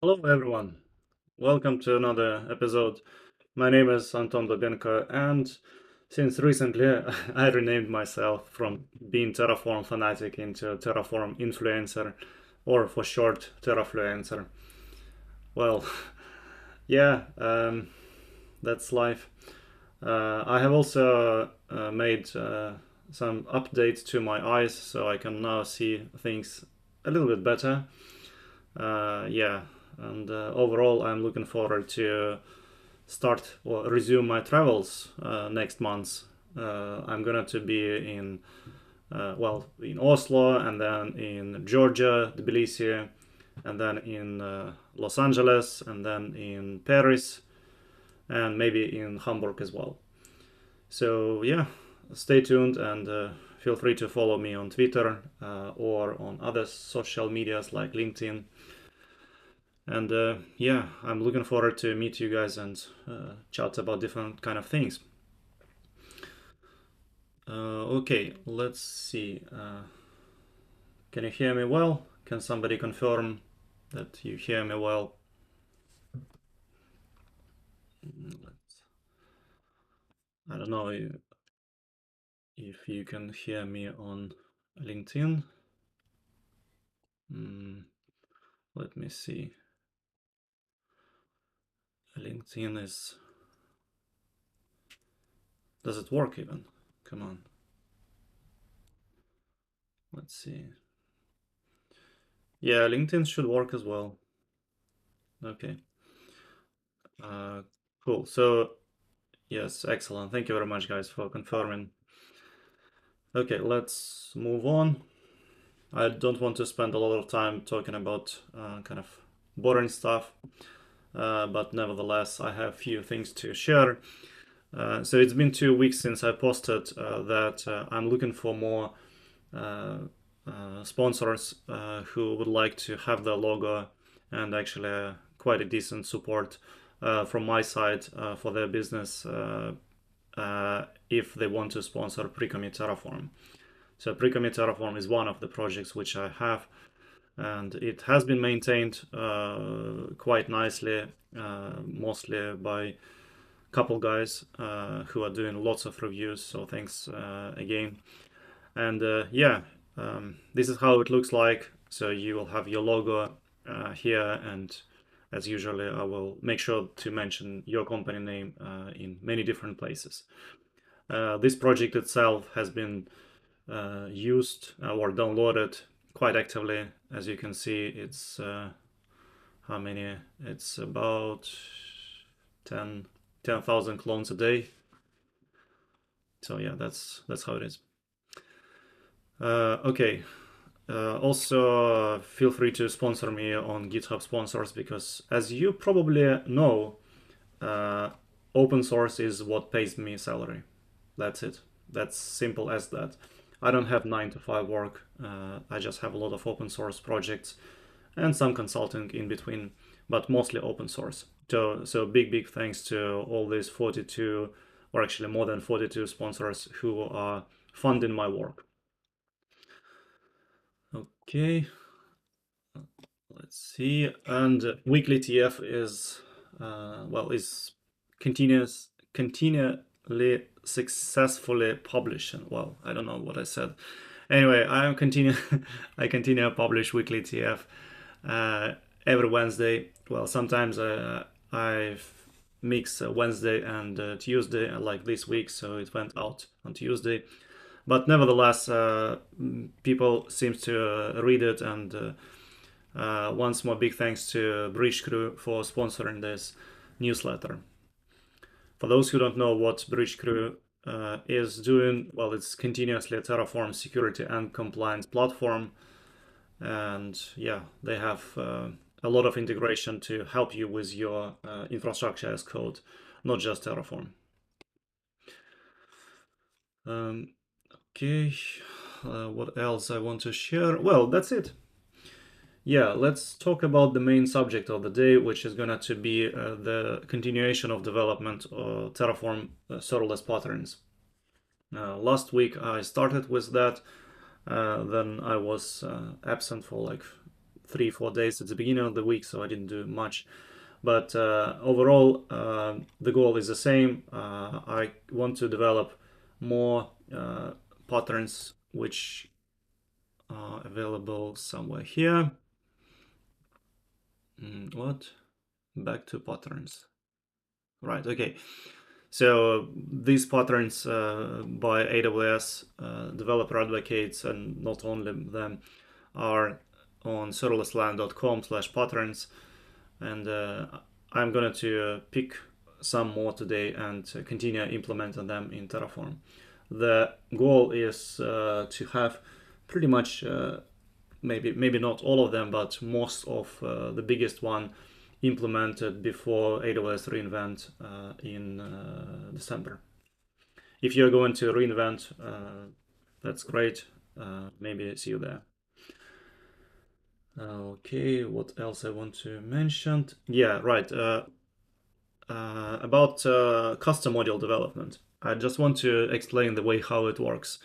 Hello, everyone. Welcome to another episode. My name is Anton Dobenko, and since recently I renamed myself from being Terraform fanatic into Terraform influencer, or for short, Terrafluencer. Well, yeah, that's life. I have also made some updates to my eyes, so I can now see things a little bit better. Yeah, and overall, I'm looking forward to start or resume my travels next month. I'm gonna to be in in Oslo, and then in Georgia, Tbilisi, and then in Los Angeles, and then in Paris, and maybe in Hamburg as well. So yeah, stay tuned and feel free to follow me on Twitter or on other social medias like LinkedIn. And yeah, I'm looking forward to meet you guys and chat about different kind of things. Okay, let's see. Can you hear me well? Can somebody confirm that you hear me well? I don't know if you can hear me on LinkedIn. Mm, let me see. LinkedIn is. Does it work even? Come on. Let's see. Yeah, LinkedIn should work as well. Okay. Uh, cool. So yes, excellent. Thank you very much, guys, for confirming. Okay, let's move on. I don't want to spend a lot of time talking about kind of boring stuff, but nevertheless, I have a few things to share. So it's been 2 weeks since I posted that I'm looking for more uh, sponsors who would like to have the logo and actually quite a decent support from my side for their business if they want to sponsor Pre-Commit Terraform. So Pre-Commit Terraform is one of the projects which I have, and it has been maintained quite nicely, mostly by a couple guys who are doing lots of reviews. So thanks again. And yeah, this is how it looks like. So you will have your logo here, and as usually, I will make sure to mention your company name in many different places. This project itself has been used or downloaded quite actively. As you can see, it's how many? It's about 10,000 clones a day. So yeah, that's how it is. Okay. Also, feel free to sponsor me on GitHub sponsors because, as you probably know, uh, open source is what pays me salary. That's it. That's simple as that. I don't have 9 to 5 work. I just have a lot of open source projects and some consulting in between, but mostly open source. So big thanks to all these 42, or actually more than 42 sponsors who are funding my work. Okay, let's see. And weekly TF is is continually successfully publishing. Well, I don't know what I said. Anyway, I continue to publish weekly TF every Wednesday. Well, sometimes I mix Wednesday and Tuesday, like this week, so it went out on Tuesday. But nevertheless, people seems to read it, and once more, big thanks to Bridge Crew for sponsoring this newsletter. For those who don't know what Bridge Crew is doing, well, it's continuously a Terraform security and compliance platform, and yeah, they have a lot of integration to help you with your infrastructure as code, not just Terraform. Um, okay, what else I want to share? Well, that's it. Yeah, let's talk about the main subject of the day, which is going to be the continuation of development of Terraform Serverless Patterns. Last week I started with that, then I was absent for like 3-4 days at the beginning of the week, so I didn't do much. But overall, the goal is the same. I want to develop more patterns which are available somewhere here. What? Back to patterns. Right, okay. So these patterns by AWS developer advocates, and not only them, are on serverlessland.com/patterns, and I'm going to pick some more today and continue implementing them in Terraform. The goal is to have pretty much maybe not all of them, but most of the biggest one implemented before AWS reInvent in December. If you're going to reInvent, that's great. Maybe see you there. Okay, what else I want to mention? Yeah, right. About custom module development. I just want to explain the way how it works.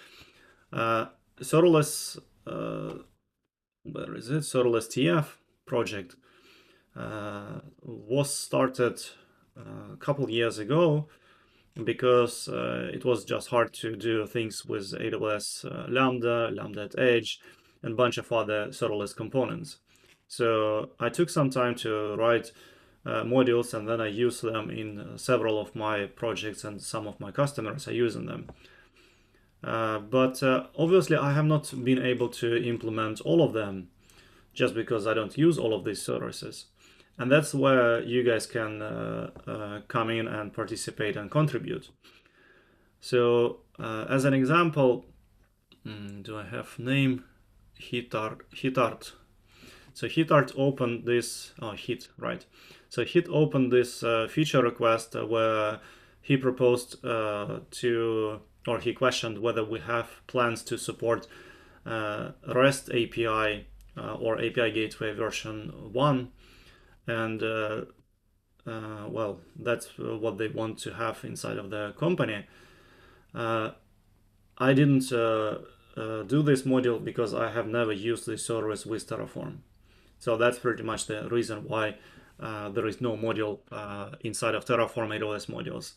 Serverless, where is it? Serverless.tf project was started a couple years ago because it was just hard to do things with AWS Lambda, Lambda at Edge, and a bunch of other serverless components. So I took some time to write modules, and then I use them in several of my projects, and some of my customers are using them. But obviously I have not been able to implement all of them just because I don't use all of these services. And that's where you guys can come in and participate and contribute. So as an example, do I have name? Hitart. So Hitart opened this, Hit, right. So Hit opened this feature request where he proposed or he questioned whether we have plans to support REST API or API Gateway version 1. And well, that's what they want to have inside of the company. I didn't do this module because I have never used this service with Terraform. So that's pretty much the reason why there is no module inside of Terraform AWS modules.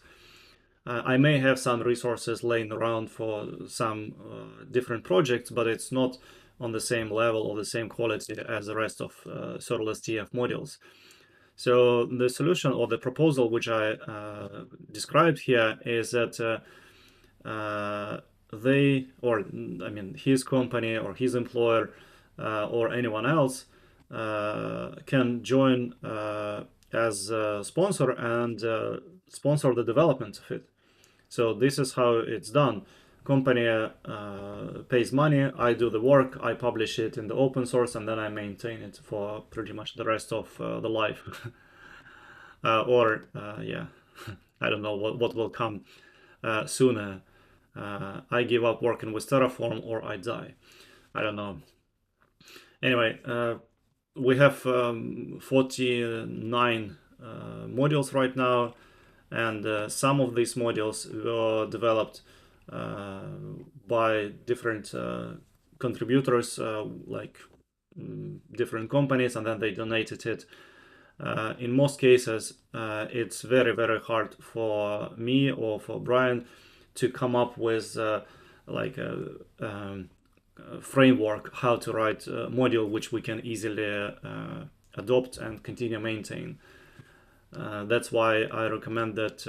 I may have some resources laying around for some different projects, but it's not on the same level or the same quality as the rest of serverless.tf modules. So the solution or the proposal which I described here is that his company or his employer or anyone else can join as a sponsor and sponsor the development of it. So this is how it's done. Company pays money, I do the work, I publish it in the open source, and then I maintain it for pretty much the rest of the life. Yeah, I don't know what will come sooner. I give up working with Terraform or I die. I don't know. Anyway, we have 49 modules right now, and some of these modules were developed by different contributors, like different companies, and then they donated it. In most cases, it's very hard for me or for Brian to come up with like a framework how to write a module which we can easily adopt and continue maintain. That's why I recommend that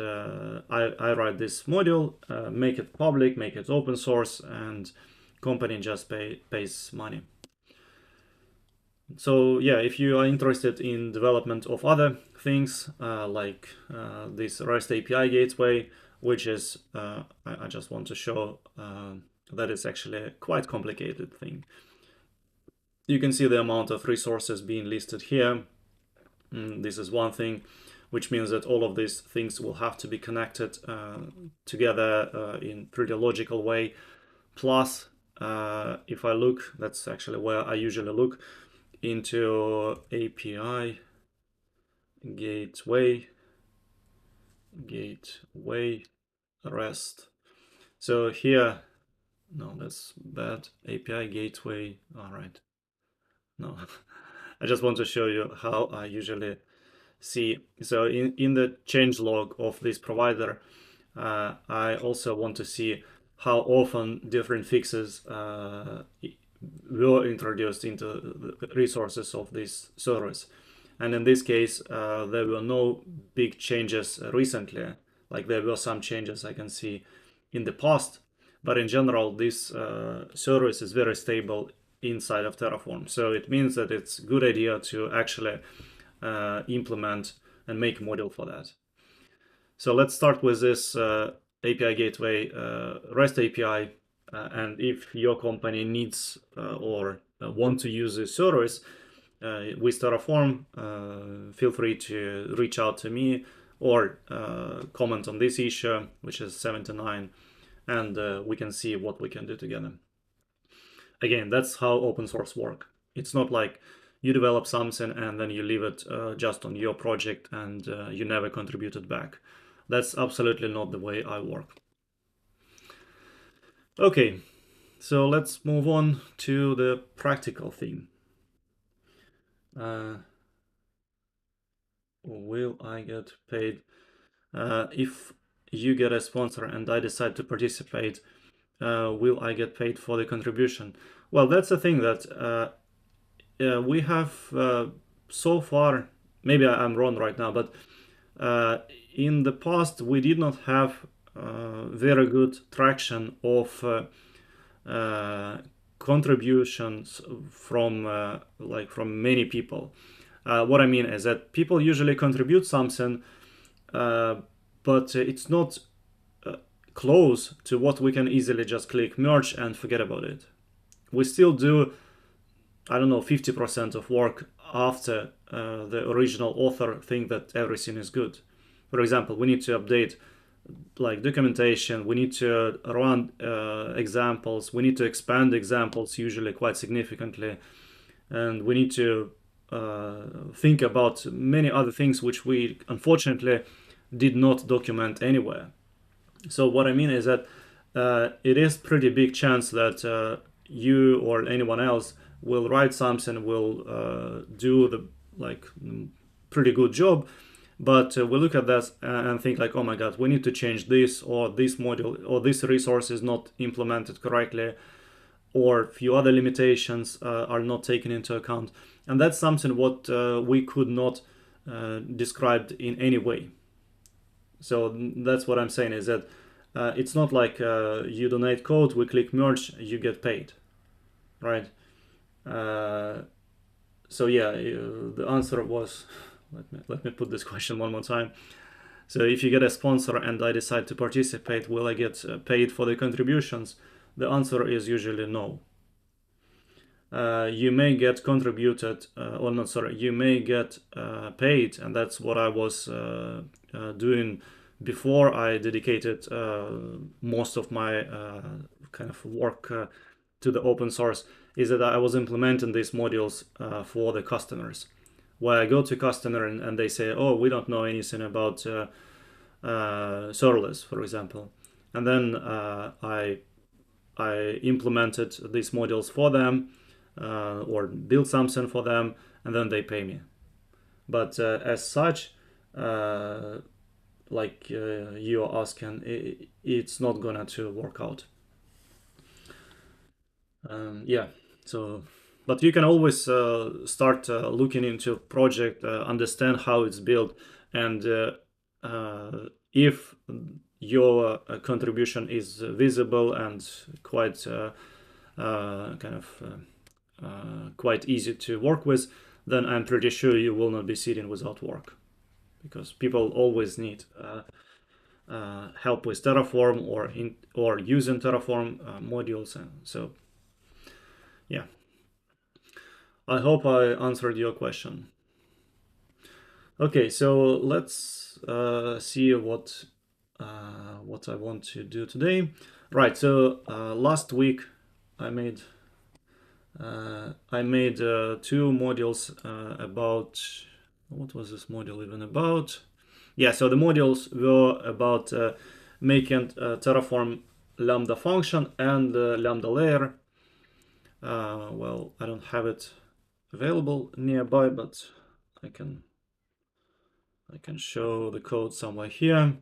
I write this module, make it public, make it open source, and company just pays money. So yeah, if you are interested in development of other things like this REST API gateway, which is I just want to show that it's actually a quite complicated thing. You can see the amount of resources being listed here. This is one thing, which means that all of these things will have to be connected together in pretty logical way. Plus, if I look, that's actually where I usually look, into API gateway REST. So here, no, that's bad. API gateway. All right. No, I just want to show you how I usually see. So in the change log of this provider, I also want to see how often different fixes were introduced into the resources of this service. And in this case, there were no big changes recently. Like there were some changes I can see in the past, but in general, this service is very stable inside of Terraform. So it means that it's a good idea to actually implement and make a module for that. So let's start with this API gateway, REST API. And if your company needs or want to use this service with Terraform, feel free to reach out to me or comment on this issue, which is 79, and we can see what we can do together. Again, that's how open source work. It's not like you develop something and then you leave it just on your project and you never contribute it back. That's absolutely not the way I work. Okay, so let's move on to the practical thing. Will I get paid? If you get a sponsor and I decide to participate, will I get paid for the contribution? Well, that's the thing that we have so far, maybe I'm wrong right now, but in the past we did not have very good traction of contributions from from many people. What I mean is that people usually contribute something, but it's not close to what we can easily just click merge and forget about it. We still do, I don't know, 50% of work after the original author think that everything is good. For example, we need to update like documentation, we need to run examples, we need to expand examples usually quite significantly, and we need to think about many other things which we unfortunately did not document anywhere. So what I mean is that it is pretty big chance that you or anyone else will write something, will do the pretty good job, but we look at that and think like, oh my god, we need to change this, or this module or this resource is not implemented correctly, or a few other limitations are not taken into account. And that's something what we could not describe in any way. So that's what I'm saying is that it's not like you donate code, we click merge, you get paid, right? So yeah, the answer was, let me put this question one more time. So if you get a sponsor and I decide to participate, will I get paid for the contributions? The answer is usually no. You may get contributed, or not, sorry, you may get paid, and that's what I was doing before I dedicated most of my kind of work to the open source, is that I was implementing these modules for the customers, where I go to customer and they say, oh, we don't know anything about serverless, for example. And then I implemented these modules for them or build something for them, and then they pay me. But as such, like you are asking, it's not gonna to work out. Yeah, so but you can always start looking into project, understand how it's built, and if your contribution is visible and quite quite easy to work with, then I'm pretty sure you will not be sitting without work, because people always need help with Terraform or using Terraform modules, and so yeah. I hope I answered your question. Okay, so let's see what I want to do today. Right, so last week I made two modules about, what was this module even about? Yeah, so the modules were about making Terraform Lambda function and Lambda layer. Well, I don't have it available nearby, but I can show the code somewhere here.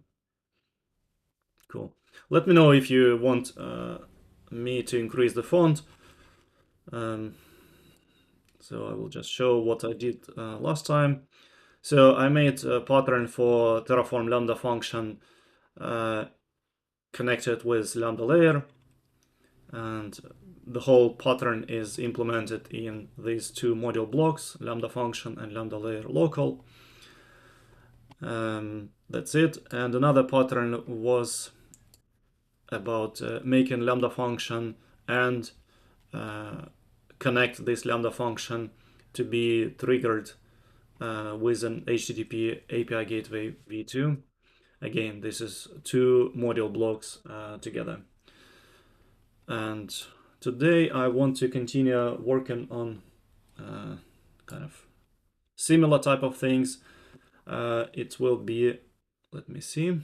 Cool. Let me know if you want me to increase the font. So I will just show what I did last time. So I made a pattern for Terraform Lambda function connected with Lambda layer, and the whole pattern is implemented in these two module blocks, Lambda function and Lambda layer local. That's it. And another pattern was about making Lambda function and connect this Lambda function to be triggered with an HTTP API Gateway v2. Again, this is two module blocks together. And today I want to continue working on kind of similar type of things. It will be, let me see,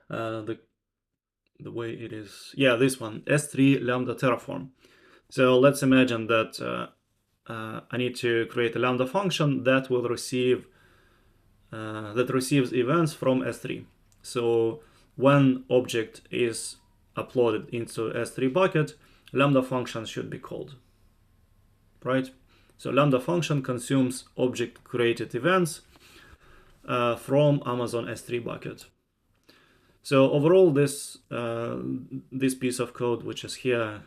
the way it is. Yeah, this one, S3 Lambda Terraform. So let's imagine that I need to create a Lambda function that will receive that receives events from S3. So when object is uploaded into S3 bucket, Lambda function should be called, right? So Lambda function consumes object created events from Amazon S3 bucket. So overall, this piece of code, which is here,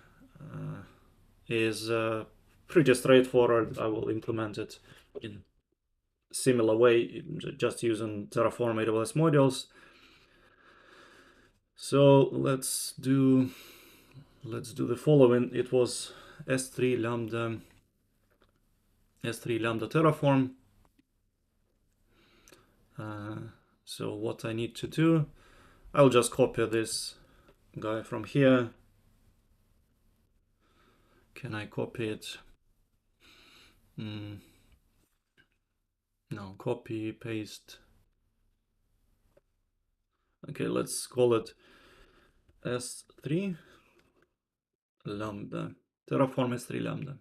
is pretty straightforward. I will implement it in similar way, just using Terraform AWS modules. So let's do the following. It was S3 Lambda Terraform. So what I need to do, I'll just copy this guy from here. Can I copy it? No, copy, paste. Okay, let's call it S3 Lambda, Terraform S3 Lambda.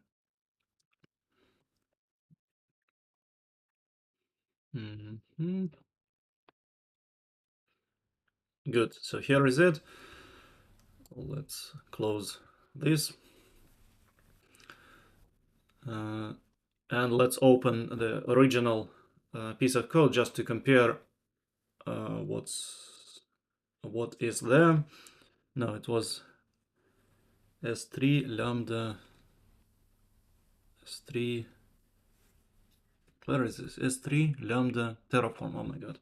Good, so here is it. Let's close this. And let's open the original piece of code just to compare what is there. No, it was S3 Lambda S3. Where is this? S3 Lambda Terraform. Oh my god.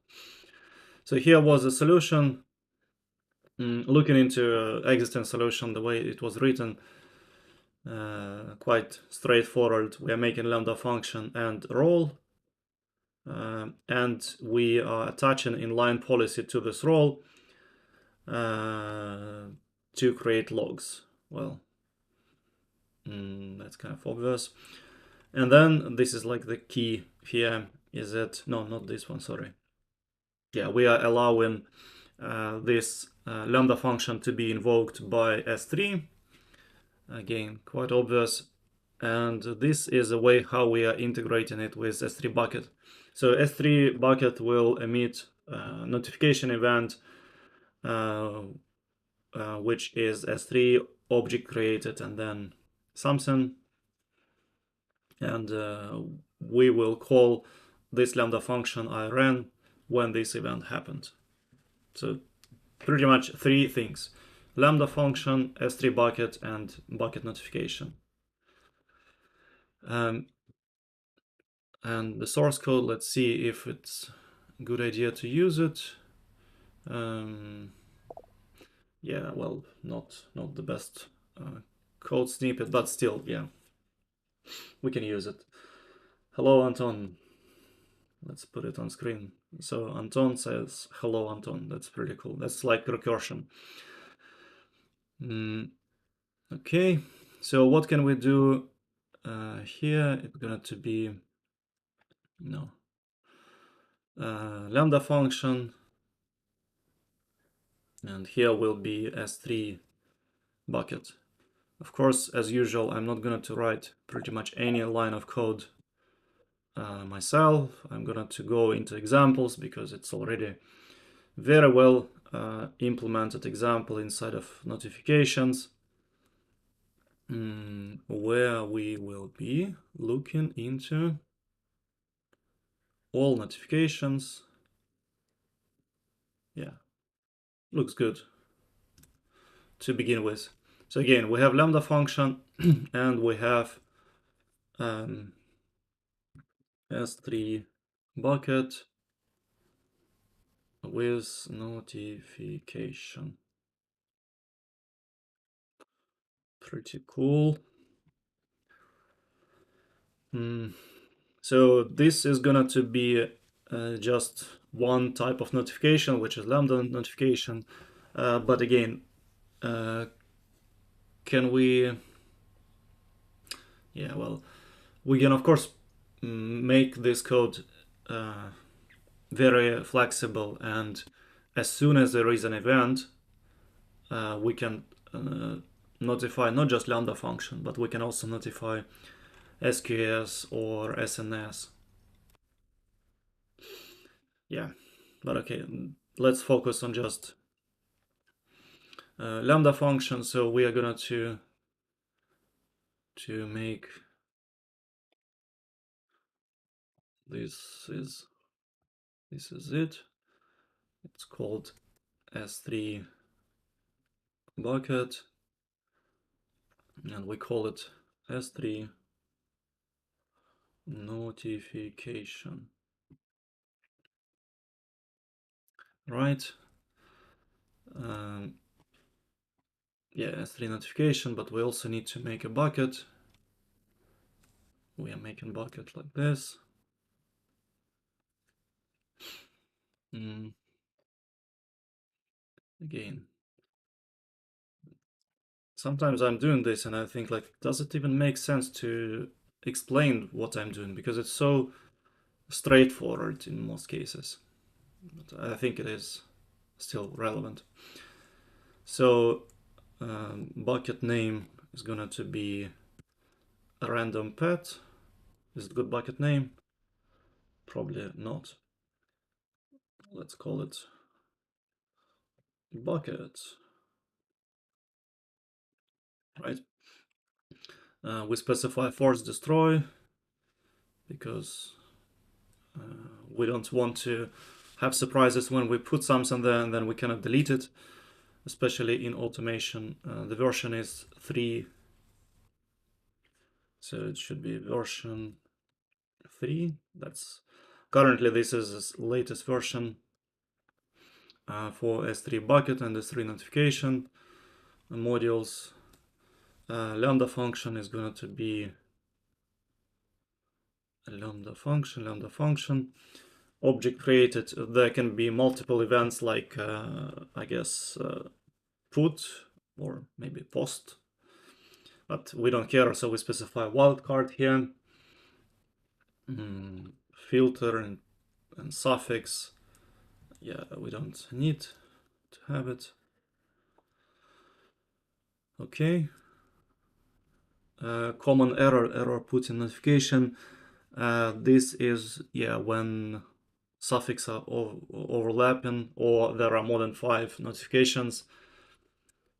So here was a solution. Looking into existing solution, the way it was written, quite straightforward. We are making Lambda function and role. And we are attaching inline policy to this role to create logs. Well, that's kind of obvious. And then this is like the key here, is that, no, not this one, sorry. Yeah, we are allowing this Lambda function to be invoked by S3. Again, quite obvious. And this is a way how we are integrating it with S3 bucket. So S3 bucket will emit a notification event, which is S3 object created and then something. And we will call this Lambda function IRN when this event happened. So pretty much three things: Lambda function, S3 bucket, and bucket notification. And the source code, let's see if it's a good idea to use it. Yeah, well, not the best code snippet, but still, yeah, we can use it. Hello, Anton. Let's put it on screen. So Anton says, hello, Anton. That's pretty cool. That's like recursion. Okay, so what can we do here? It's going to be, no, Lambda function. And here will be S3 bucket. Of course, as usual, I'm not going to write pretty much any line of code myself. I'm going to go into examples because it's already very well implemented example inside of notifications, where we will be looking into all notifications. Yeah, looks good to begin with. So again, we have Lambda function and we have S3 bucket with notification. Pretty cool. So this is gonna to be just one type of notification, which is Lambda notification. But again, can we? Yeah, well, we can of course make this code very flexible, and as soon as there is an event, we can notify not just Lambda function, but we can also notify SQS or SNS. Yeah, but okay, let's focus on just Lambda function. So we are gonna to make this is it. It's called S3 bucket, and we call it S3 notification. Right? Yeah, S3 notification, but we also need to make a bucket. We are making bucket like this. Again, sometimes I'm doing this and I think, like, does it even make sense to explain what I'm doing? Because it's so straightforward in most cases. But I think it is still relevant. So bucket name is gonna to be a random pet. Is it a good bucket name? Probably not. Let's call it bucket. Right? We specify force destroy because we don't want to have surprises when we put something there and then we cannot delete it, especially in automation. The version is 3, so it should be version 3. That's currently, this is the latest version for S3 bucket and S3 notification modules. Lambda function is going to be a lambda function. Object created, there can be multiple events like I guess put or maybe post, but we don't care, so we specify wildcard here. Filter and suffix, yeah, we don't need to have it. Okay. Common error put in notification. This is, yeah, when suffix are overlapping or there are more than 5 notifications.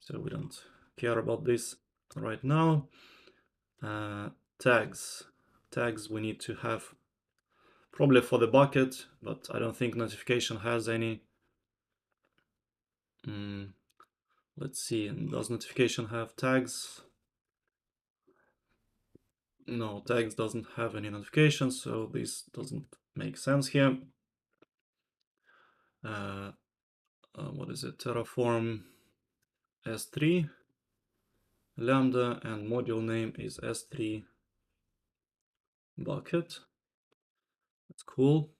So we don't care about this right now. Tags we need to have probably for the bucket, but I don't think notification has any. Let's see, does notification have tags? No, tags doesn't have any notifications, so this doesn't make sense here. What is it? Terraform S3 Lambda, and module name is S3 bucket. That's cool.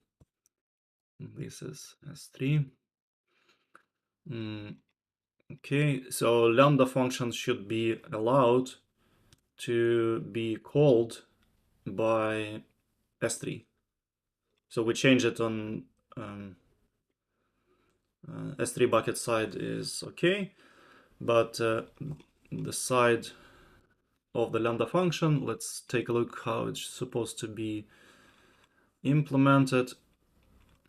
This is S3. Okay, so Lambda functions should be allowed to be called by S3. So we change it on S3 bucket side is okay, but the side of the Lambda function. Let's take a look how it's supposed to be implemented.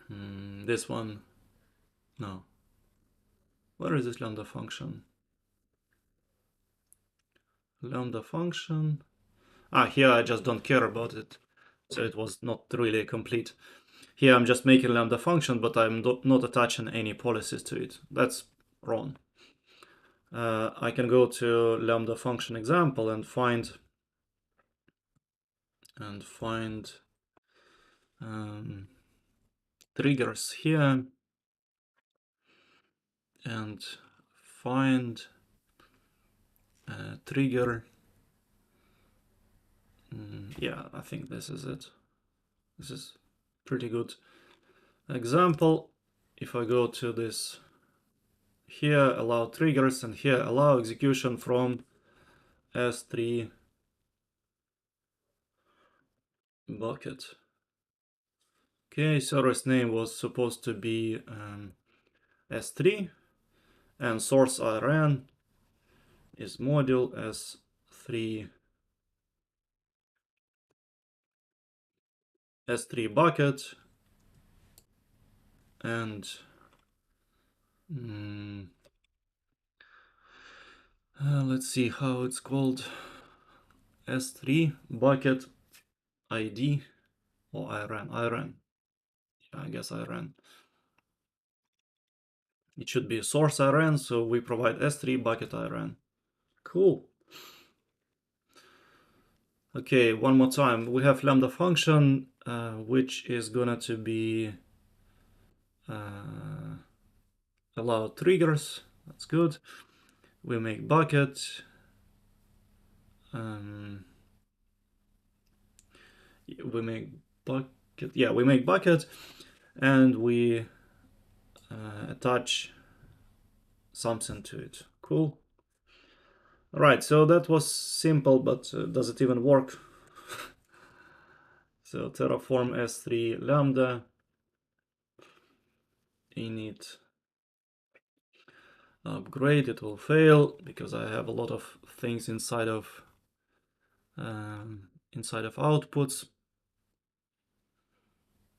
This one, no. Where is this Lambda function? Lambda function. Here I just don't care about it. So it was not really complete. Here I'm just making Lambda function, but I'm not attaching any policies to it. That's wrong. I can go to Lambda function example and find triggers here and find trigger. Yeah, I think this is it. This is pretty good example. If I go to this here, allow triggers, and here allow execution from S3 bucket. Okay, service name was supposed to be S3, and source IRN is module S3 bucket, and let's see how it's called. S3 bucket ID or IRN. Yeah, I guess IRN. It should be source IRN, so we provide S3 bucket IRN. Cool. Okay, one more time. We have Lambda function, which is gonna to be allow triggers. That's good. We make bucket. We make bucket. Yeah, we make bucket, and we attach something to it. Cool. All right, so that was simple, but does it even work? So Terraform S3 Lambda init upgrade. It will fail because I have a lot of things inside of outputs.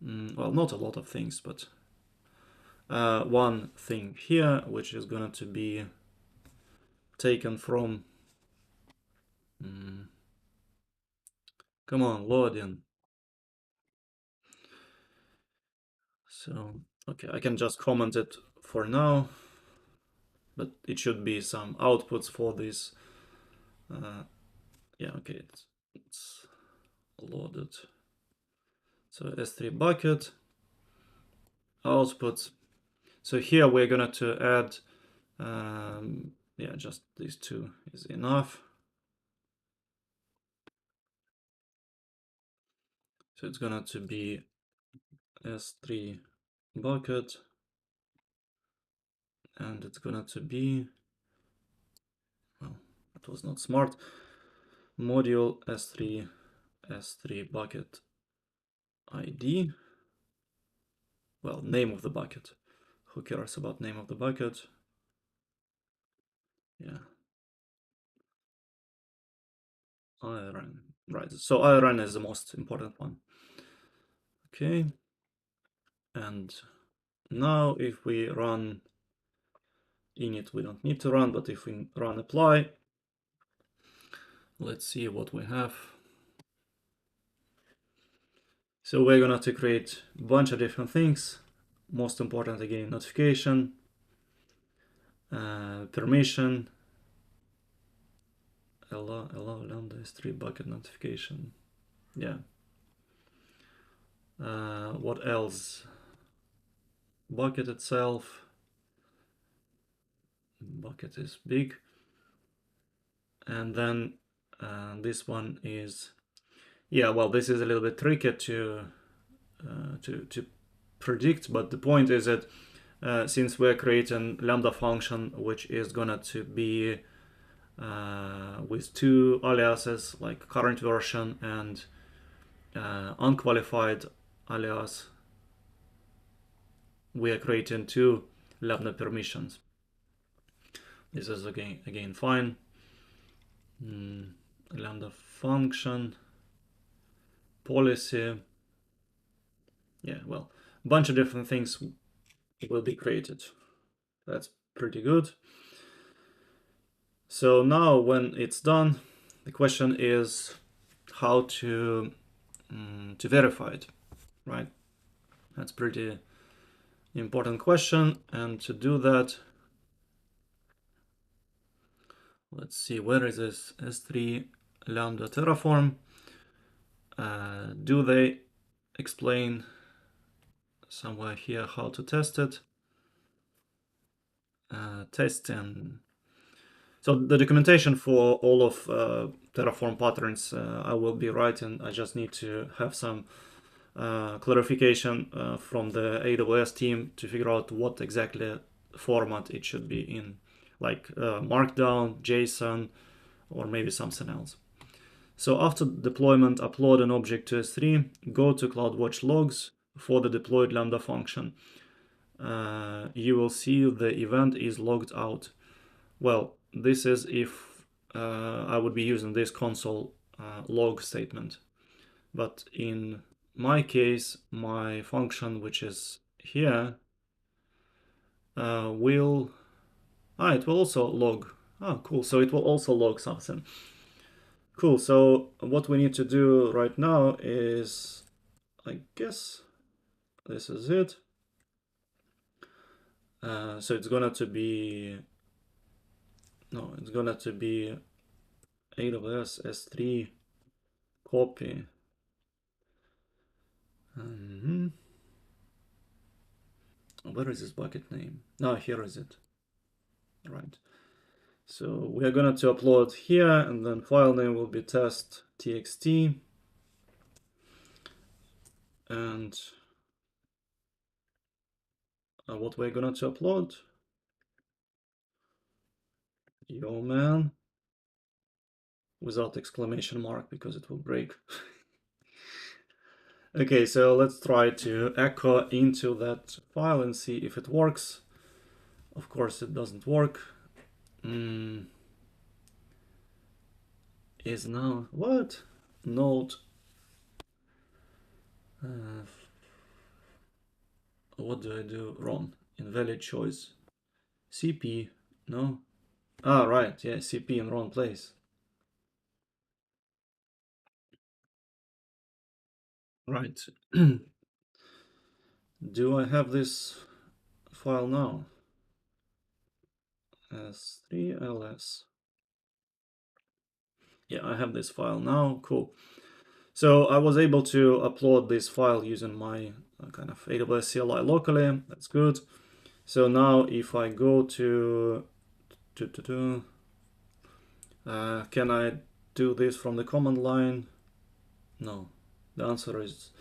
Well, not a lot of things, but one thing here, which is going to be taken from. Come on, load in. So, okay, I can just comment it for now, but it should be some outputs for this. Yeah, okay, it's loaded. So S3 bucket, outputs. So here we're gonna to add, yeah, just these two is enough. So it's gonna to be S3 bucket, and it's gonna to be, well, that was not smart, module S3 bucket ID. Well, name of the bucket. Who cares about name of the bucket? Yeah. IRN. Right. So IRN is the most important one. Okay. And now if we run init, we don't need to run, but if we run apply, let's see what we have. So we're gonna to create a bunch of different things. Most important again, notification, permission, allow Lambda S3 bucket notification. Yeah. What else? Bucket itself. Bucket is big. And then this one is, yeah, well, this is a little bit tricky to predict, but the point is that since we're creating Lambda function, which is gonna to be with two aliases, like current version and unqualified alias, we are creating two Lambda permissions. This is again fine. Lambda function, policy. Yeah, well, a bunch of different things will be created. That's pretty good. So now when it's done, the question is how to verify it, right? That's pretty important question. And to do that, let's see, where is this S3 Lambda Terraform? Do they explain somewhere here how to test it? Testing. So the documentation for all of Terraform patterns I will be writing. I just need to have some clarification from the AWS team to figure out what exactly format it should be in, like Markdown, JSON, or maybe something else. So after deployment, upload an object to S3, go to CloudWatch logs for the deployed Lambda function. You will see the event is logged out. Well, this is if I would be using this console log statement. But in my case, my function, which is here, it will also log. Oh, cool. So it will also log something. Cool. So what we need to do right now is, I guess this is it. So it's gonna to be, no, it's gonna to be AWS S3 copy. Where is this bucket name? No, here is it. Right. So we are going to upload here, and then file name will be test.txt. And what we're going to upload? Yo, man. Without exclamation mark, because it will break. Okay, so let's try to echo into that file and see if it works. Of course, it doesn't work. Is now what? Node. What do I do wrong? Invalid choice. CP. No. Ah, right. Yeah, CP in wrong place. Right. Do I have this file now? S3ls. Yeah, I have this file now. Cool. So I was able to upload this file using my kind of AWS CLI locally. That's good. So now if I go to can I do this from the command line? No. The answer is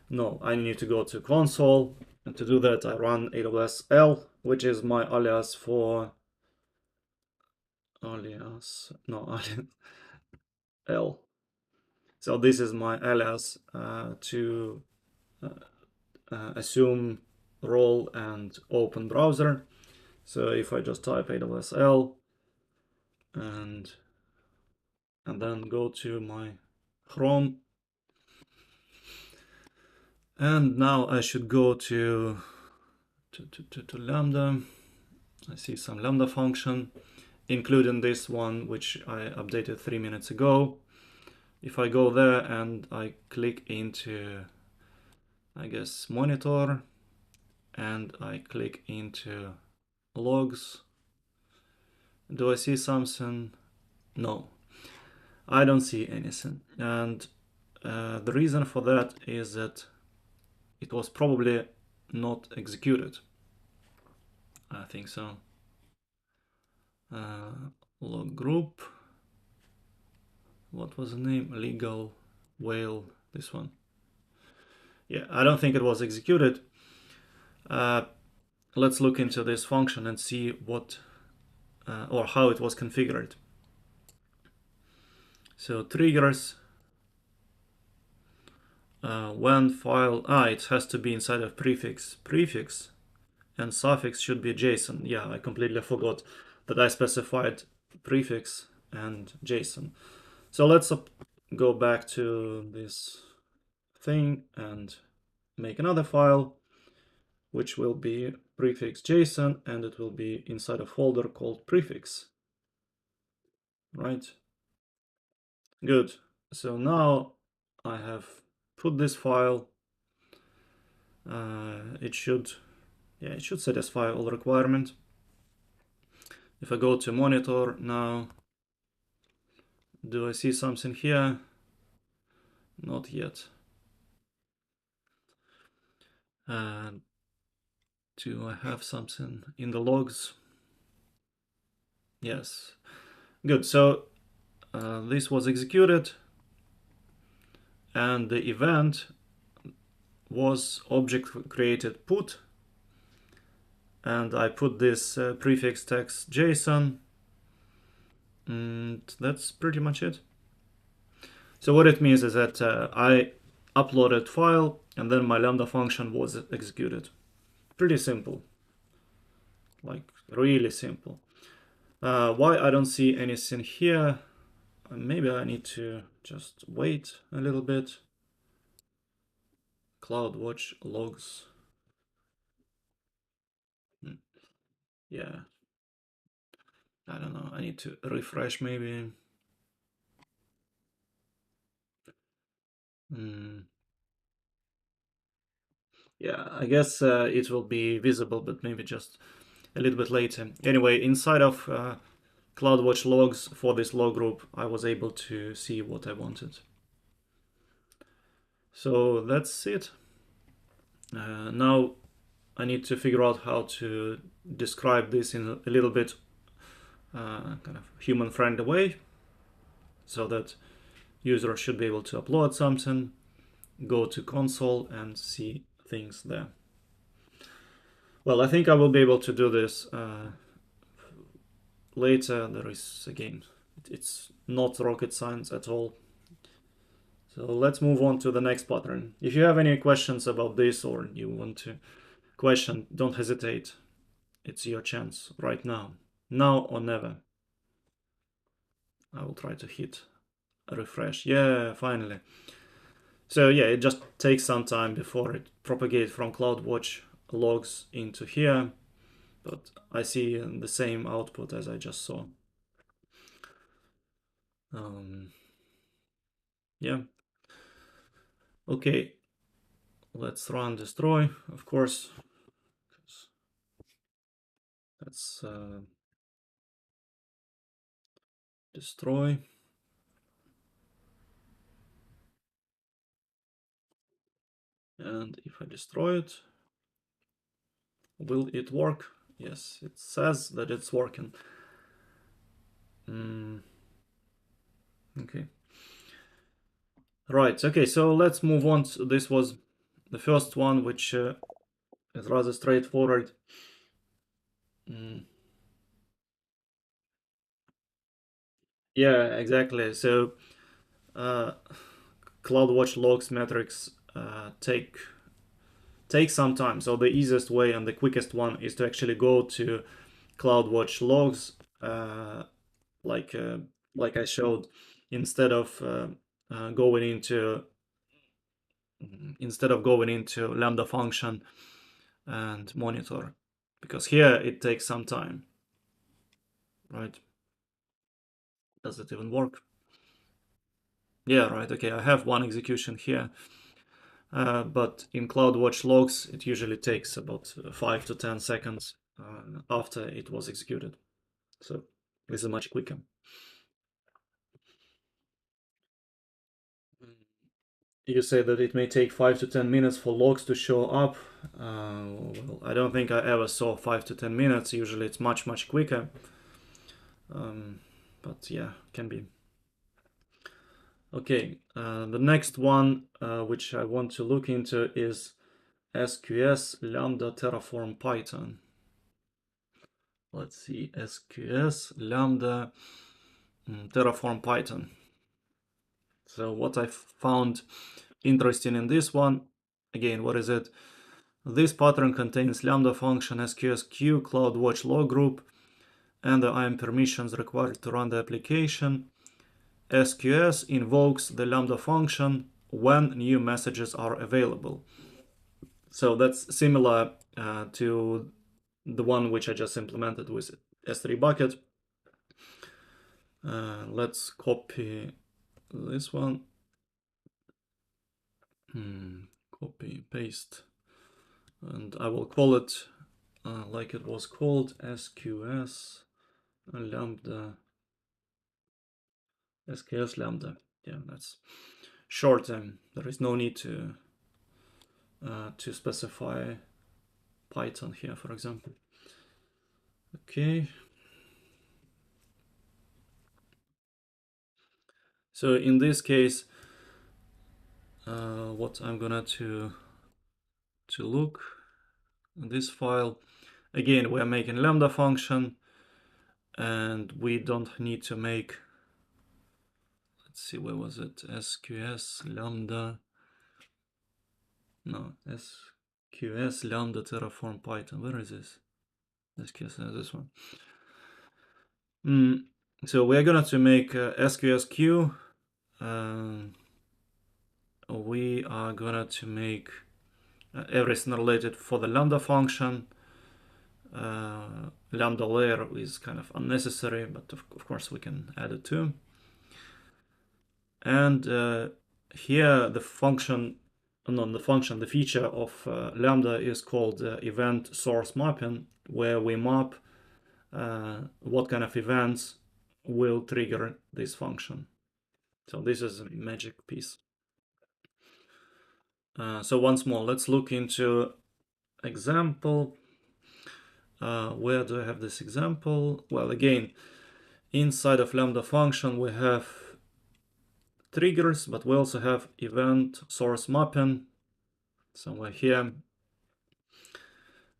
no. I need to go to console, and to do that I run AWS L, which is my alias for L. So this is my alias to assume role and open browser. So if I just type AWS L and then go to my Chrome, and now I should go to Lambda. I see some Lambda function, including this one, which I updated 3 minutes ago. If I go there and I click into, I guess, monitor, and I click into logs, do I see something? No, I don't see anything. And the reason for that is that it was probably not executed. I think so. Log group. What was the name? Legal whale. This one. Yeah, I don't think it was executed. Let's look into this function and see what or how it was configured. So triggers when file, it has to be inside of prefix, and suffix should be JSON. Yeah, I completely forgot that I specified prefix and JSON. So let's go back to this thing and make another file, which will be prefix.json, and it will be inside a folder called prefix. Right? Good. So now I have put this file. It should satisfy all requirements. If I go to monitor now, do I see something here? Not yet. Do I have something in the logs? Yes. Good. So this was executed, and the event was object created put, and I put this prefix text JSON, and that's pretty much it. So what it means is that I uploaded file, and then my Lambda function was executed. Pretty simple, like really simple. Why I don't see anything here? Maybe I need to just wait a little bit. CloudWatch logs. Yeah. I don't know. I need to refresh maybe. Yeah, I guess it will be visible, but maybe just a little bit later. Anyway, inside of CloudWatch logs for this log group, I was able to see what I wanted. So that's it. Now I need to figure out how to describe this in a little bit kind of human-friendly way, so that user should be able to upload something, go to console and see things there. Well, I think I will be able to do this later. There is, again, it's not rocket science at all. So let's move on to the next pattern. If you have any questions about this, or you want to question, don't hesitate. It's your chance right now. Now or never. I will try to hit a refresh. Yeah, finally. So yeah, it just takes some time before it propagates from CloudWatch logs into here, but I see the same output as I just saw. Yeah. Okay, let's run destroy, of course. Let's destroy. And if I destroy it, will it work? Yes, it says that it's working. Okay. Right, okay, so let's move on. This was the first one, which is rather straightforward. Yeah, exactly. So CloudWatch logs metrics take some time. So the easiest way and the quickest one is to actually go to CloudWatch logs, like I showed, instead of going into Lambda function and monitor, because here it takes some time, right? Does it even work? Yeah, right. Okay, I have one execution here. But in CloudWatch logs, it usually takes about 5 to 10 seconds after it was executed. So this is much quicker. You say that it may take 5 to 10 minutes for logs to show up. Well, I don't think I ever saw 5 to 10 minutes. Usually it's much, much quicker. But yeah, can be. Okay, the next one which I want to look into is SQS Lambda Terraform Python. Let's see, SQS Lambda Terraform Python. So what I found interesting in this one, again, what is it? This pattern contains Lambda function, SQS queue, CloudWatch log group, and the IAM permissions required to run the application. SQS invokes the Lambda function when new messages are available. So that's similar to the one which I just implemented with S3 bucket. Let's copy this one. Copy, paste, and I will call it like it was called, SQS Lambda, SQS Lambda. Yeah, that's short. There is no need to specify Python here, for example. Okay. So in this case, what I'm gonna to look in this file, again, we are making Lambda function, and we don't need to make, let's see, where was it? SQS Lambda, no, SQS Lambda Terraform Python. Where is this? SQS, this one. So we're gonna to make SQSQ. We are gonna to make everything related for the Lambda function. Lambda layer is kind of unnecessary, but of course we can add it too. And here the function, the feature of Lambda is called event source mapping, where we map what kind of events will trigger this function. So this is a magic piece. So once more, let's look into example. Where do I have this example? Well, again, inside of Lambda function, we have triggers, but we also have event source mapping somewhere here.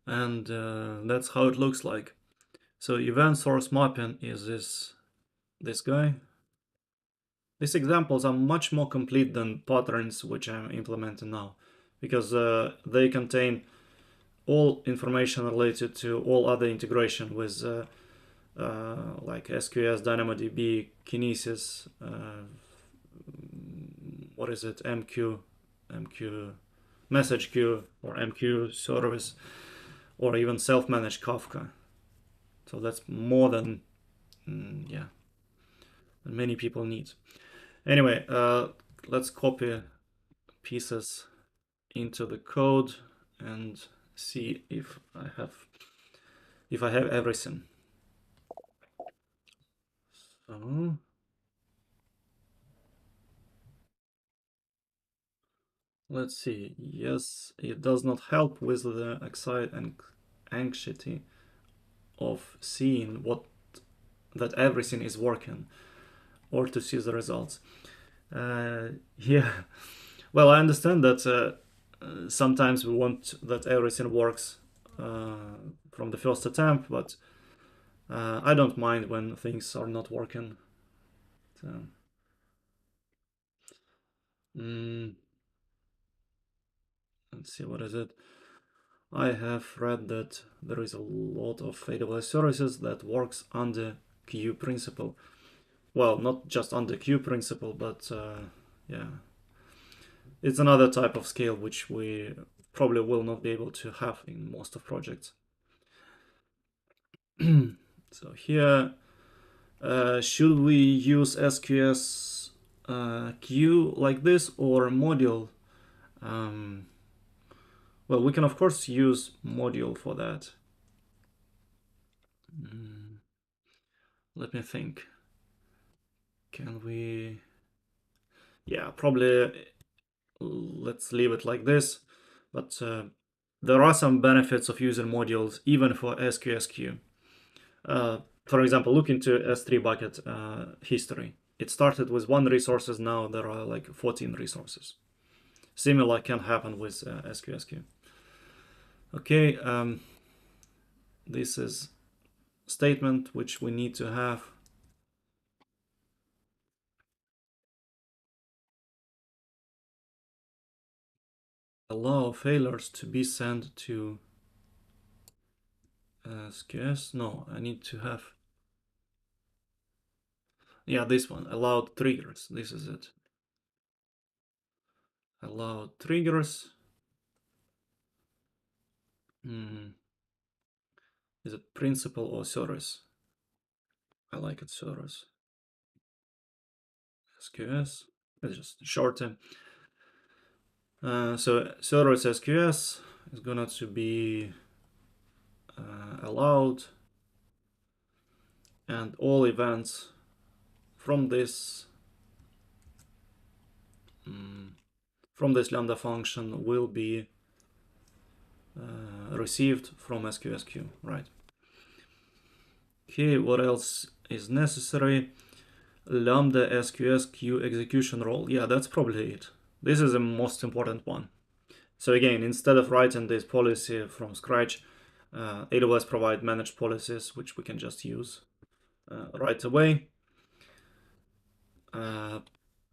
And that's how it looks like. So event source mapping is this guy. These examples are much more complete than patterns which I'm implementing now, because they contain all information related to all other integration with like SQS, DynamoDB, Kinesis, what is it, MQ, message queue, or MQ service, or even self-managed Kafka. So that's more than than many people need. Anyway, let's copy pieces into the code and see if I have everything. So let's see. Yes, it does not help with the anxiety of seeing that everything is working, or to see the results. Yeah, well, I understand that sometimes we want that everything works from the first attempt, but I don't mind when things are not working. So, let's see, what is it? I have read that there is a lot of AWS services that works under queue principle. Well, not just under queue principle, but yeah, it's another type of scale which we probably will not be able to have in most of projects. So here, should we use SQS queue like this, or module? Well, we can of course use module for that. Let me think. Can we? Yeah, probably let's leave it like this. But there are some benefits of using modules even for SQSQ. For example, look into S3 bucket history. It started with 1 resources, now there are like 14 resources. Similar can happen with SQSQ. Okay, this is statement which we need to have. Allow failures to be sent to SQS. No, I need to have. Yeah, this one, allowed triggers. This is it. Allowed triggers. Is it principal or service? I like it service. SQS. It's just shorter. So serverless SQS is gonna to be allowed, and all events from this Lambda function will be received from SQS queue, right? Okay, what else is necessary? Lambda SQS queue execution role. Yeah, that's probably it. This is the most important one. So again, instead of writing this policy from scratch, AWS provide managed policies, which we can just use right away.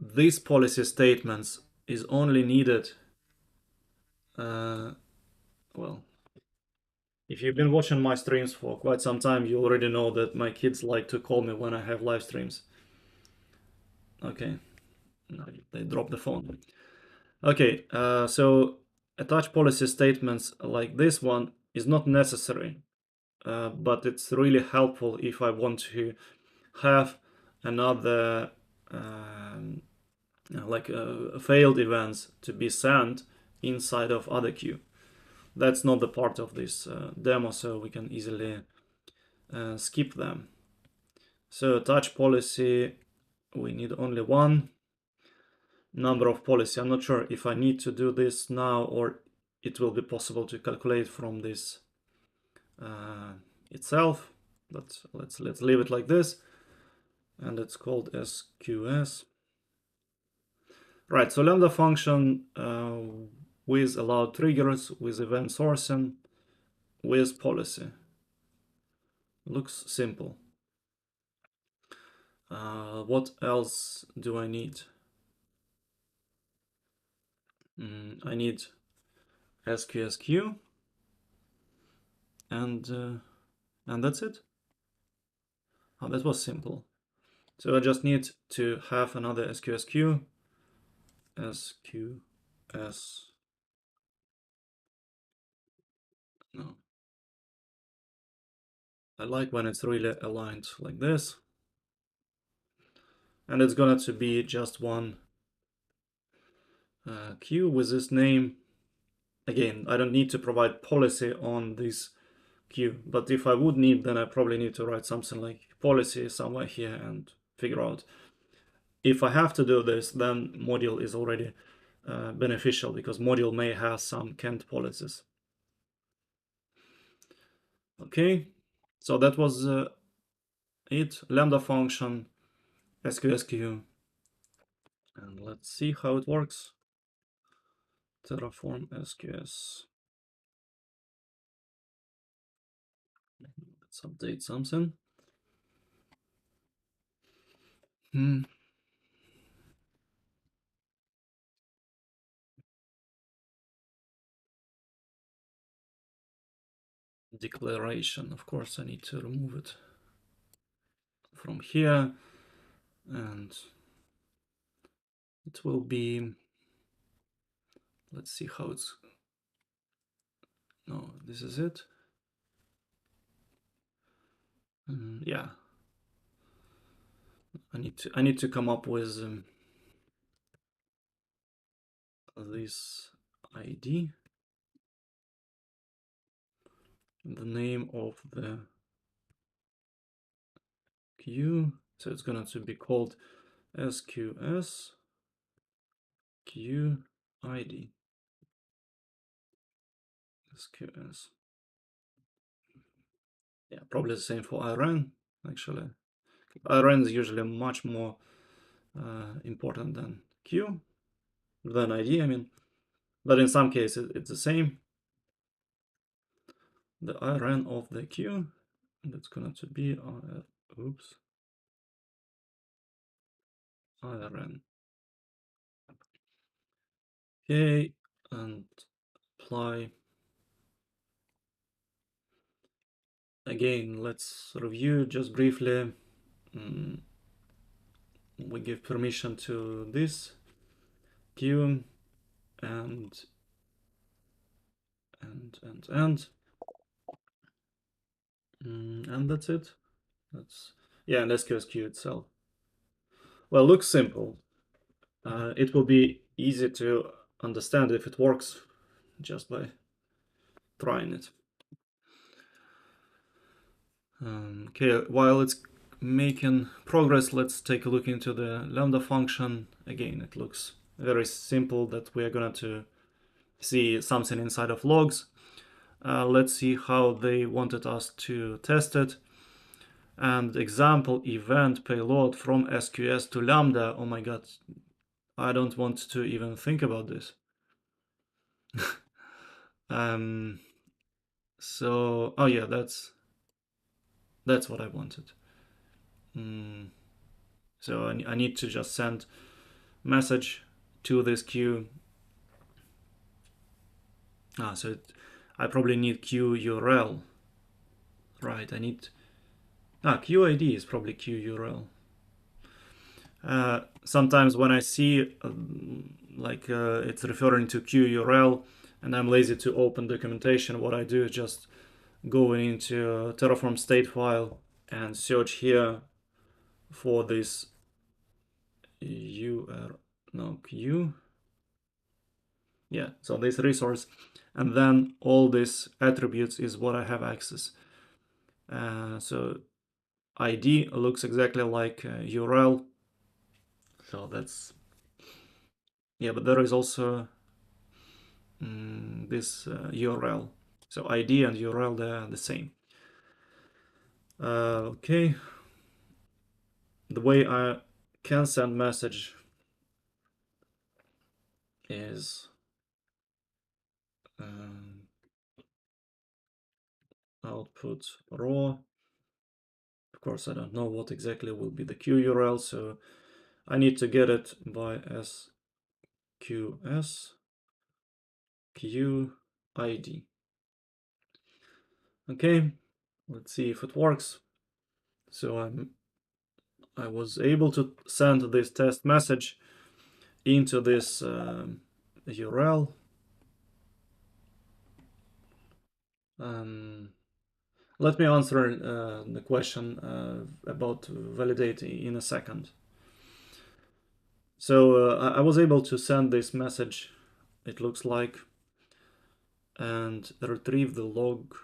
These policy statements is only needed, well, if you've been watching my streams for quite some time, you already know that my kids like to call me when I have live streams. Okay, they drop the phone. Okay, so attach policy statements like this one is not necessary, but it's really helpful if I want to have another like failed events to be sent inside of other queue. That's not the part of this demo, so we can easily skip them. So attach policy, we need only one. Number of policy, I'm not sure if I need to do this now or it will be possible to calculate from this itself, but let's leave it like this, and it's called SQS. Right, so Lambda function with allowed triggers, with event sourcing, with policy. Looks simple. What else do I need? I need SQS queue, and that's it. Oh, that was simple. So I just need to have another SQS queue, SQS, no. I like when it's really aligned like this. And it's going to be just one queue with this name. Again, I don't need to provide policy on this queue, but if I would need, then I probably need to write something like policy somewhere here and figure out. If I have to do this, then module is already beneficial because module may have some canned policies. Okay, so that was it. Lambda function, SQS queue, and let's see how it works. Terraform SQS. Let's update something. Declaration, of course I need to remove it from here, and it will be, let's see how it's, no, this is it. Yeah, I need to come up with this ID, the name of the queue, so it's going to be called SQS queue ID. SQS. Yeah, probably the same for IRN. Actually, IRN is usually much more important than queue, than ID, I mean. But in some cases, it's the same. The IRN of the queue, that's going to be IRN. Okay, and apply. Again, let's review just briefly. we give permission to this queue and that's it. That's, yeah, and SQS queue itself. Well, looks simple. It will be easy to understand if it works just by trying it. Okay, while it's making progress, let's take a look into the Lambda function. Again, it looks very simple that we are going to see something inside of logs. Let's see how they wanted us to test it. And example event payload from SQS to Lambda. Oh my god, I don't want to even think about this. So, oh yeah, that's what I wanted. So I need to just send message to this queue. So I probably need queue URL. Right, I need queue ID is probably queue URL. Sometimes when I see it's referring to queue URL and I'm lazy to open documentation, what I do is just go into Terraform state file and search here for this queue. Yeah, so this resource, and then all these attributes is what I have access. So ID looks exactly like URL. So that's, yeah, but there is also this URL. So ID and URL, they're the same. Okay. The way I can send message is output raw. Of course, I don't know what exactly will be the queue URL, so I need to get it by SQS queue ID. Okay, let's see if it works. So I was able to send this test message into this URL. Let me answer the question about validating in a second. So I was able to send this message, it looks like, and retrieve the log.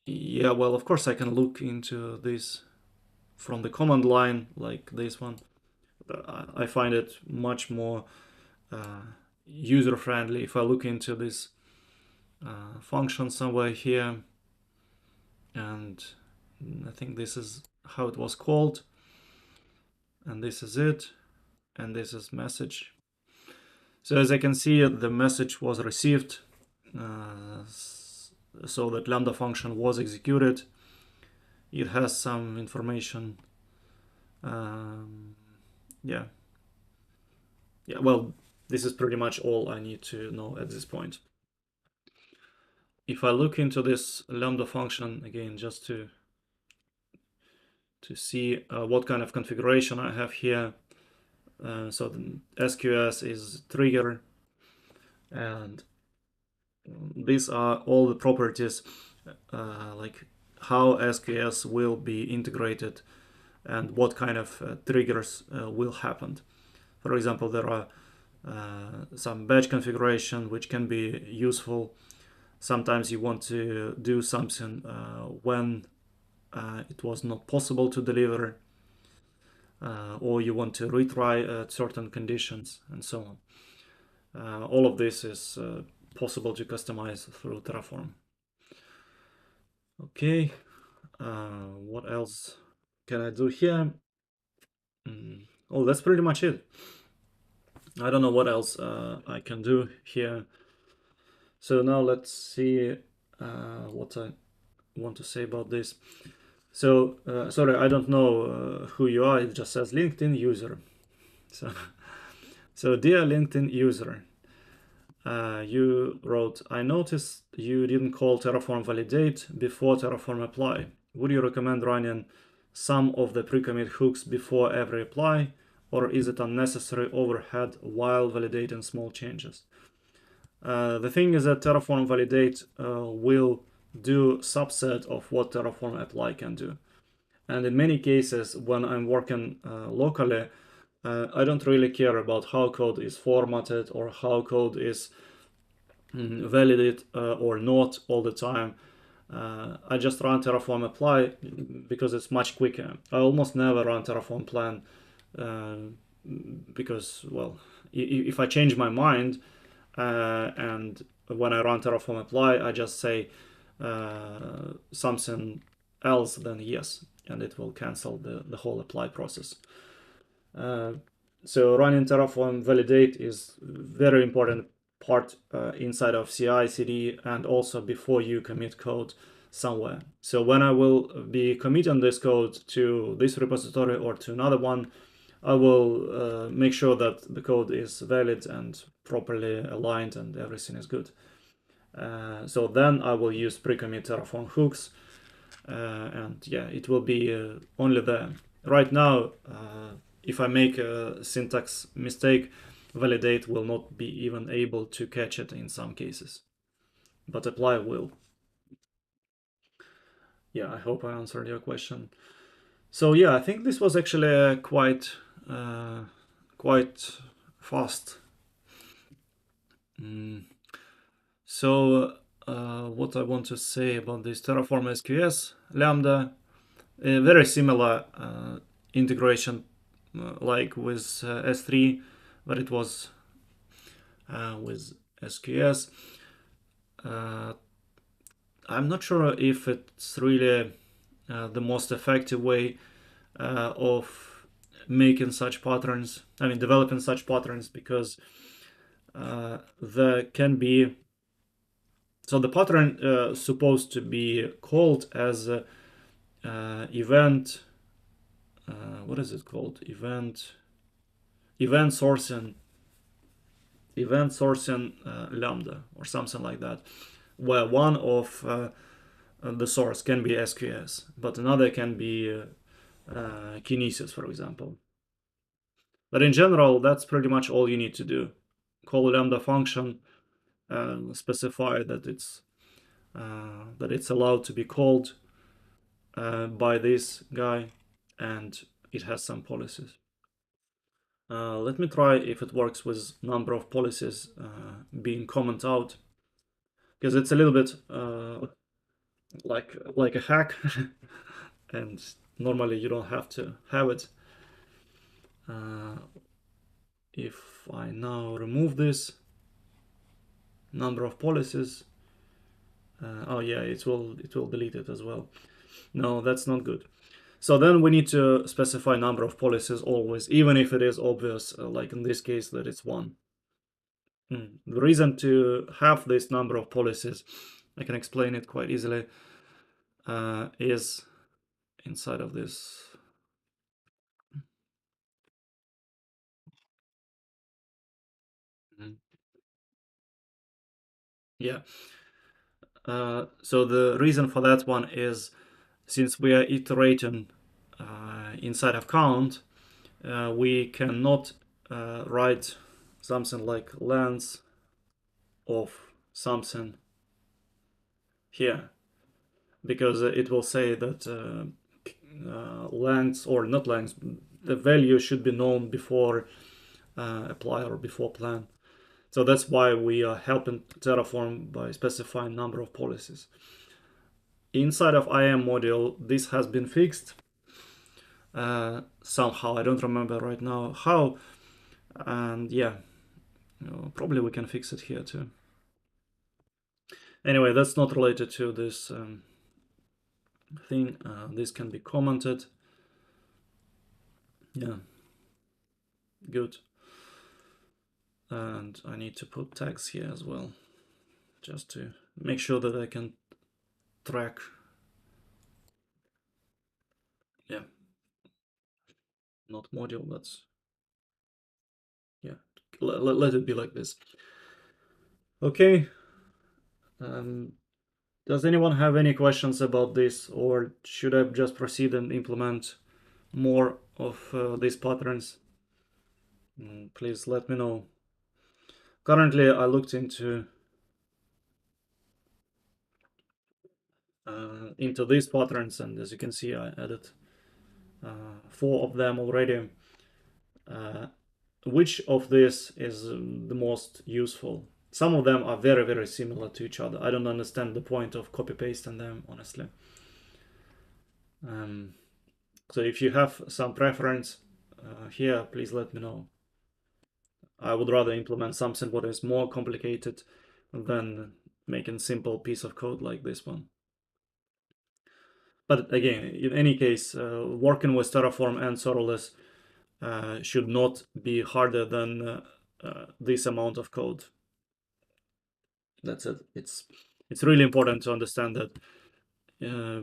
Yeah, well, of course I can look into this from the command line like this one. I find it much more user-friendly if I look into this function somewhere here, and I think this is how it was called, and this is it, and this is message. So as I can see, the message was received, so that Lambda function was executed. It has some information. Yeah, well, this is pretty much all I need to know at this point. If I look into this Lambda function again, just to see what kind of configuration I have here. So the SQS is trigger, and these are all the properties like how SQS will be integrated and what kind of triggers will happen. For example, there are some batch configuration which can be useful. Sometimes you want to do something when it was not possible to deliver, or you want to retry certain conditions, and so on. All of this is possible to customize through Terraform. Okay, what else can I do here? Oh, that's pretty much it. I don't know what else I can do here. So now let's see what I want to say about this. So sorry, I don't know who you are. It just says LinkedIn user. So dear LinkedIn user, you wrote, I noticed you didn't call Terraform validate before Terraform apply. would you recommend running some of the pre-commit hooks before every apply, or is it unnecessary overhead while validating small changes? The thing is that Terraform validate will do subset of what Terraform apply can do. And in many cases, when I'm working locally, I don't really care about how code is formatted or how code is validated or not all the time. I just run Terraform apply because it's much quicker. I almost never run Terraform plan because, well, if I change my mind and when I run Terraform apply, I just say something else, then yes, and it will cancel the whole apply process. So running Terraform validate is very important part inside of CI, CD, and also before you commit code somewhere. So when I will be committing this code to this repository or to another one, I will make sure that the code is valid and properly aligned and everything is good. So then I will use pre-commit Terraform hooks, and yeah, it will be only there. Right now, if I make a syntax mistake, validate will not be even able to catch it in some cases, but apply will. Yeah, I hope I answered your question. So yeah, I think this was actually quite fast. So what I want to say about this Terraform SQS Lambda, very similar integration like with S3, but it was with SQS. I'm not sure if it's really the most effective way of making such patterns. I mean, developing such patterns, because there can be. So the pattern supposed to be called as event. What is it called? Event sourcing Lambda or something like that, where one of the source can be SQS, but another can be Kinesis, for example. But in general, that's pretty much all you need to do. Call a Lambda function, specify that it's allowed to be called by this guy, and it has some policies. Let me try if it works with number of policies being commented out, because it's a little bit like a hack, and normally you don't have to have it. If I now remove this number of policies, oh yeah, it will delete it as well. No, that's not good. So then we need to specify number of policies always, even if it is obvious, like in this case, that it's one. The reason to have this number of policies, I can explain it quite easily, is inside of this. Yeah. So the reason for that one is, since we are iterating inside of count, we cannot write something like length of something here, because it will say that length or not length, the value should be known before apply or before plan. So that's why we are helping Terraform by specifying number of policies. Inside of IAM module, this has been fixed somehow. I don't remember right now how, and yeah, probably we can fix it here too. Anyway, that's not related to this thing. This can be commented. Yeah, good. And I need to put tags here as well, just to make sure that I can track. Yeah, not module, but yeah, let it be like this. Okay. Does anyone have any questions about this, or should I just proceed and implement more of these patterns? Please let me know. Currently, I looked into these patterns, and as you can see, I added 4 of them already. Which of this is the most useful? Some of them are very, very similar to each other. I don't understand the point of copy pasting them, honestly. So if you have some preference here, please let me know. I would rather implement something what is more complicated than making simple piece of code like this one. But again, in any case, working with Terraform and serverless should not be harder than this amount of code. That's it. It's really important to understand that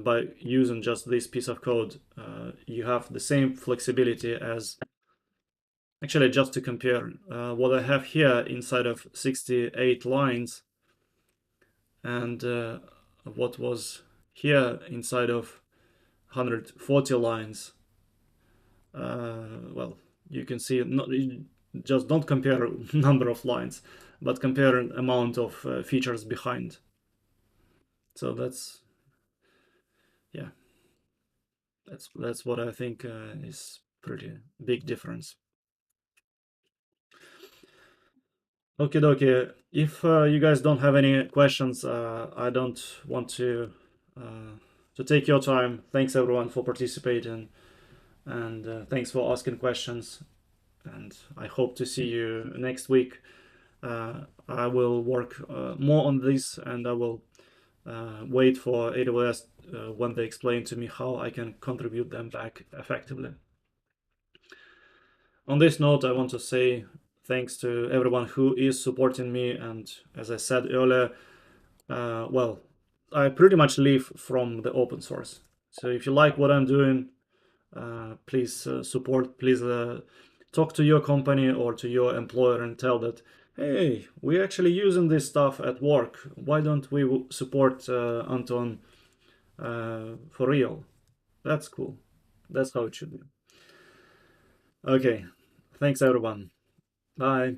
by using just this piece of code, you have the same flexibility as. Actually, just to compare, what I have here inside of 68 lines and what was here inside of 140 lines. Well, you can see, just don't compare number of lines, but compare amount of features behind. So yeah, that's what I think is pretty big difference. Okay, dokie. If you guys don't have any questions, I don't want to take your time. Thanks everyone for participating, and thanks for asking questions. And I hope to see you next week. I will work more on this, and I will wait for AWS when they explain to me how I can contribute them back effectively. On this note, I want to say thanks to everyone who is supporting me. And as I said earlier, well, I pretty much live from the open source. So if you like what I'm doing, please support. Please talk to your company or to your employer and tell that, hey, we're actually using this stuff at work. Why don't we support Anton for real? That's cool. That's how it should be. Okay. Thanks, everyone. Bye.